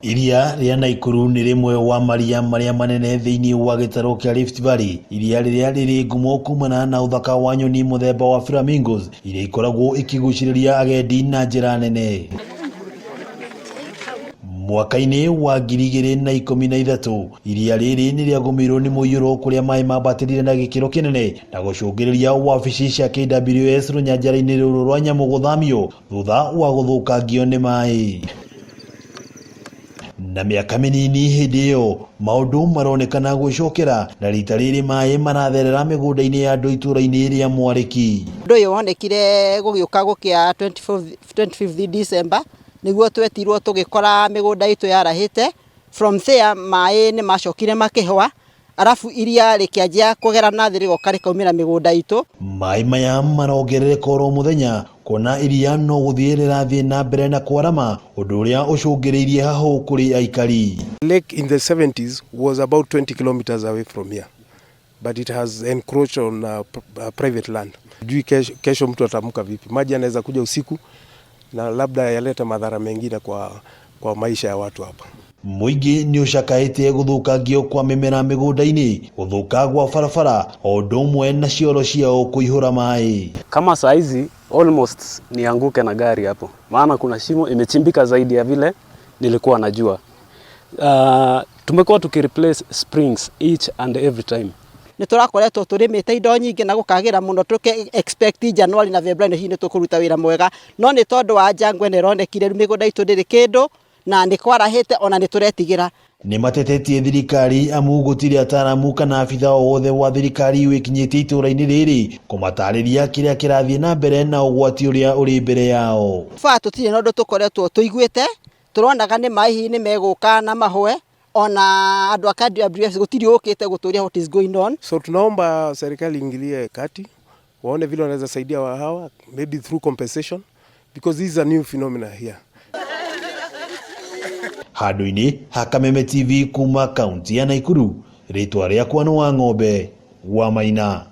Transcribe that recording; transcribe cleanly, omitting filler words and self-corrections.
Iria rĩa Naikuru nĩ rĩmwe wa maria marĩa manene thĩinĩ wa gĩtarũ kĩa Rift Valley. Iria rĩrĩa rĩrĩ ngumo kumana na ũthaka wa nyoni mũthemba wa flamingos iria ikoragwo ikigucĩrĩria agendi na njĩra nene. Mwaka-inĩ wa 2013 iria rĩrĩ nĩ rĩagũmĩirwo nĩ mũiyũro kũrĩa maĩ mambatĩrire na gĩkĩro kĩnene na gũcũngĩrĩria wabici cia KWS rũnyanjara-inĩ rũrũ rwa nyamũ gũthamio thutha wa gũthũkangio nĩ maĩ. Na mĩaka mĩnini hĩndĩ ĩyo maũndũ maronekana gwĩcokera na rita rĩrĩ maĩ maratherera mĩgũnda-inĩ ya andũ itũũra-inĩ rĩa Mwariki. Ũndũ ũyũ wonekire gũgĩũka gũkĩa 25 December nĩguo twetirwo tũgĩkora mĩgũnda itũ yarahĩte. From there maĩ nĩ macokire makĩhwa, arabu iria rĩkĩanjia kũgera na thĩ rĩgoka rĩkaumĩra mĩgũnda itũ. Maĩ maya marongerereka oro mũthenya kuona iria no gũthiĩ rĩrathiĩ na mbere na kwarama, ũndũ ũrĩa ũcũngĩrĩirie hahũ kũrĩ aikari. Lake in the 70s was about 20 kilometers away from here, but it has encroached on private land. Jui kesho mtu atamuka vipi? Maji yanaweza kuja usiku na labda yaleta madhara mengine kwa maisha ya watu hapa. Mũingĩ nĩ ũcakaĩte gũthũkangio kwa mĩmera mĩgũnda-inĩ, gũthũka gwa barabara, o ũndũ ũmwe na cioro ciao kũihũra maĩ. Kama saa hizi almost nianguke na gari hapo, maana kuna shimo imechimbika zaidi ya vile nilikuwa najua. Tumekuwa tukireplace springs each and every time. Nĩ tũrakoretwo tũrĩmĩte indo nyingĩ na gũkagĩra mũno tũke expect January na February nĩ tũkũruta wĩra mwega, no nĩ tondũ wa njangwe nĩ ronekire mĩgũnda itũ ndĩrĩ kĩndũ na nĩ kwarahĩte ona nĩ tũretigĩra. Nĩ matetetie thirikari amu gũtirĩ ataramu kana abitha o wothe wa thirikari wĩkinyĩtie itũũra-inĩ rĩrĩ kũmatarĩria kĩrĩa kĩrathiĩ na mbere na ũgwati ũrĩa ũrĩ mbere yao. Tũtirĩ na ũndũ tũkoretwo tũiguĩte, tũronaga nĩ maĩ hihi nĩ megũka na mahwe, ona andũ a KWS gũtirĩ ũkĩte gũtũria what is going on. So tunaomba serikali ingilie kati, waone vile wanaweza saidia hawa, maybe through compensation, because this is a new phenomenon here. Handũ-inĩ ha Kameme TV kuma kaunti ya Naikuru, rĩtwa rĩakwa nĩ Wang'ombe wa Maina.